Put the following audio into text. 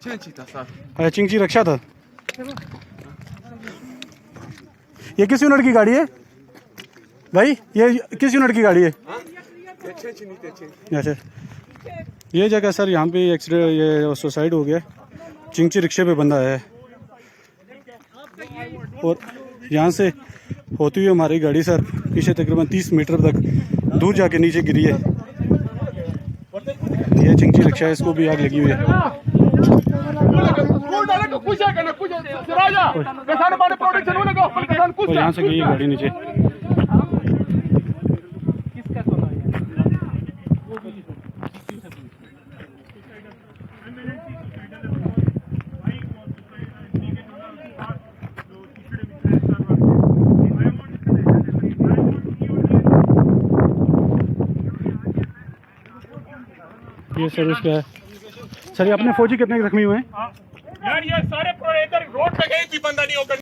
अच्छा चिंची रक्षा था। ये किस यूनिट की गाड़ी है भाई, ये किस यूनिट की गाड़ी है? अच्छा ये जगह सर यहाँ पे एक्सीडेंट, ये सुसाइड हो गया, चिंची रिक्शे पे बंदा है और यहाँ से होती हुई हमारी गाड़ी सर पीछे तकरीबन 30 मीटर तक दूर जाके नीचे गिरी है। ये चिंची रिक्शा है, इसको भी आग लगी हुई है। तो यहाँ से गई है गाड़ी नीचे। ये सर्विस क्या है सर? ये अपने फौजी कितने जख्मी हुए हैं? यार ये सारे रोड पे गए, कोई बंदा नहीं होकर